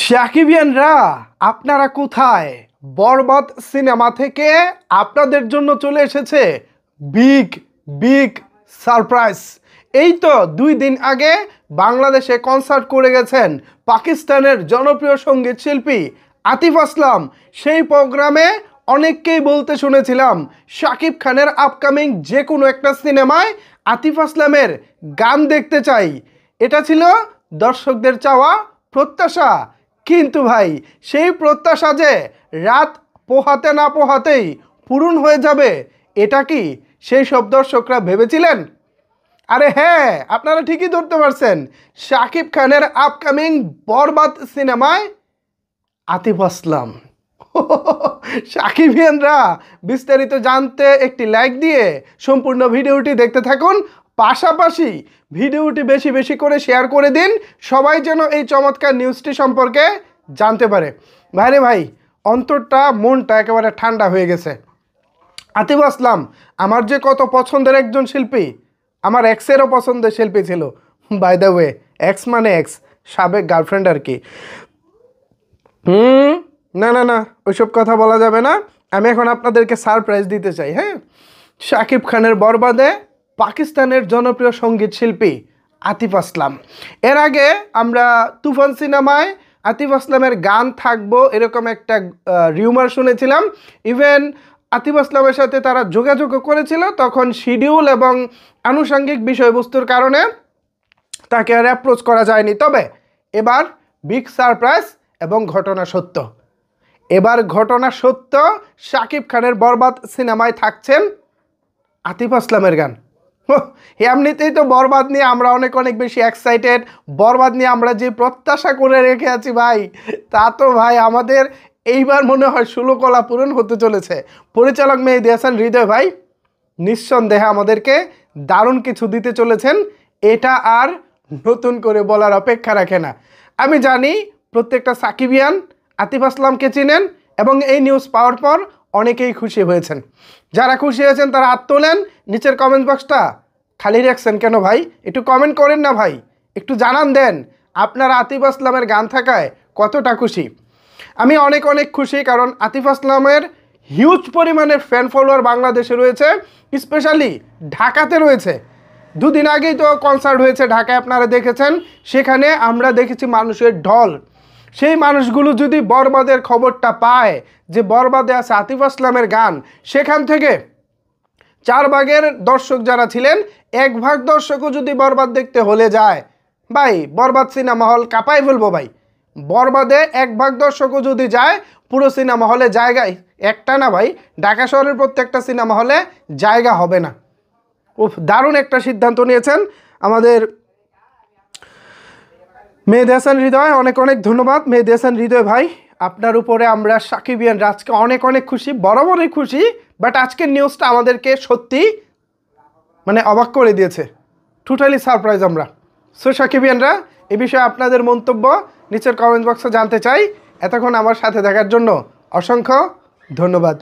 সাকিবিয়ানরা আপনারা কোথায়? বরবাদ সিনেমা থেকে আপনাদের জন্য চলে এসেছে বিগ বিগ সারপ্রাইজ। এই তো 2 দিন আগে বাংলাদেশে কনসার্ট করে গেছেন পাকিস্তানের জনপ্রিয় সঙ্গীত শিল্পী আতিফ আসলাম। সেই প্রোগ্রামে অনেককেই বলতে শুনেছিলাম শাকিব খানের আপকামিং যে কোনো একটা সিনেমায় আতিফ আসলামের গান দেখতে চাই। এটা ছিল দর্শকদের চাওয়া প্রত্যাশা, কিন্তু ভাই সেই প্রত্যাশা যে রাত পোহাতে না পোহাতেই পূরণ হয়ে যাবে, এটা কি সেই সব দর্শকরা ভেবেছিলেন? আরে হ্যাঁ, আপনারা ঠিকই ধরতে পারছেন। শাকিব খানের আপকামিং বরবাদ সিনেমায় আতিফ আসলাম। সাকিবিয়ানরা বিস্তারিত জানতে একটি লাইক দিয়ে সম্পূর্ণ ভিডিওটি দেখতে থাকুন। পাশাপাশি ভিডিওটি বেশি বেশি করে শেয়ার করে দিন, সবাই যেন এই চমৎকার নিউজটি সম্পর্কে জানতে পারে। ভাইরে ভাই, অন্তরটা মনটা একেবারে ঠান্ডা হয়ে গেছে। আতিফ আসলাম আমার যে কত পছন্দের একজন শিল্পী, আমার এক্সেরও পছন্দের শিল্পী ছিল। বাই দ্য ওয়ে, এক্স মানে এক্স, সাবেক গার্লফ্রেন্ড আর কি। না না না, ওইসব কথা বলা যাবে না। আমি এখন আপনাদেরকে সারপ্রাইজ দিতে চাই। হ্যাঁ, শাকিব খানের বরবাদে পাকিস্তানের জনপ্রিয় সঙ্গীত শিল্পী আতিফ আসলাম। এর আগে আমরা তুফান সিনেমায় আতিফ আসলামের গান থাকবো এরকম একটা রিউমার শুনেছিলাম। ইভেন আতিফ আসলামের সাথে তারা যোগাযোগও করেছিল, তখন শিডিউল এবং আনুষঙ্গিক বিষয়বস্তুর কারণে তাকে আর অ্যাপ্রোচ করা যায়নি। তবে এবার বিগ সারপ্রাইজ এবং ঘটনা সত্য। এবার ঘটনা সত্য, শাকিব খানের বরবাদ সিনেমায় থাকছেন আতিফ আসলামের গান। এমনিতেই তো বরবাদ নিয়ে আমরা অনেক অনেক বেশি এক্সাইটেড। বরবাদ নিয়ে আমরা যে প্রত্যাশা করে রেখে আছি ভাই, তা তো ভাই আমাদের এইবার মনে হয় 16 কলা পূরণ হতে চলেছে। পরিচালক মেহেদী হাসান হৃদয় ভাই নিঃসন্দেহে আমাদেরকে দারুণ কিছু দিতে চলেছেন, এটা আর নতুন করে বলার অপেক্ষা রাখে না। আমি জানি প্রত্যেকটা সাকিবিয়ান আতিফ আসলামকে চিনেন এবং এই নিউজ পাওয়ার পর অনেকেই খুশি হয়েছেন। যারা খুশি হয়েছেন তারা হাত তোলেন। নিচের কমেন্ট বক্সটা খালি রাখছেন কেন ভাই? একটু কমেন্ট করেন না ভাই, একটু জানান দেন আপনারা আতিফ আসলামের গান থাকায় কতটা খুশি। আমি অনেক অনেক খুশি, কারণ আতিফ আসলামের হিউজ পরিমাণের ফ্যান ফলোয়ার বাংলাদেশে রয়েছে, স্পেশালি ঢাকাতে রয়েছে। 2 দিন আগেই তো কনসার্ট হয়েছে ঢাকায়, আপনারা দেখেছেন। সেখানে আমরা দেখেছি মানুষের ঢল। সেই মানুষগুলো যদি বরবাদের খবরটা পায় যে বরবাদে আছে আতিফ আসলামের গান, সেখান থেকে 4 ভাগের দর্শক যারা ছিলেন 1 ভাগ দর্শকও যদি বরবাদ দেখতে হলে যায়, ভাই বরবাদ সিনেমা হল কাঁপাই ফেলবো ভাই। বরবাদে 1 ভাগ দর্শকও যদি যায়, পুরো সিনেমা হলে জায়গায় একটা না ভাই, ঢাকা শহরের প্রত্যেকটা সিনেমা হলে জায়গা হবে না। দারুণ একটা সিদ্ধান্ত নিয়েছেন আমাদের মেহেদী হাসান হৃদয়। অনেক অনেক ধন্যবাদ মেহেদী হাসান হৃদয় ভাই, আপনার উপরে আমরা সাকিবিয়ানরা আজকে অনেক অনেক খুশি, বরাবরই খুশি। বাট আজকের নিউজটা আমাদেরকে সত্যি মানে অবাক করে দিয়েছে, টোটালি সারপ্রাইজ আমরা। সো সাকিবিয়ানরা, এ বিষয়ে আপনাদের মন্তব্য নিচের কমেন্ট বক্সে জানতে চাই। এতক্ষণ আমার সাথে দেখার জন্য অসংখ্য ধন্যবাদ।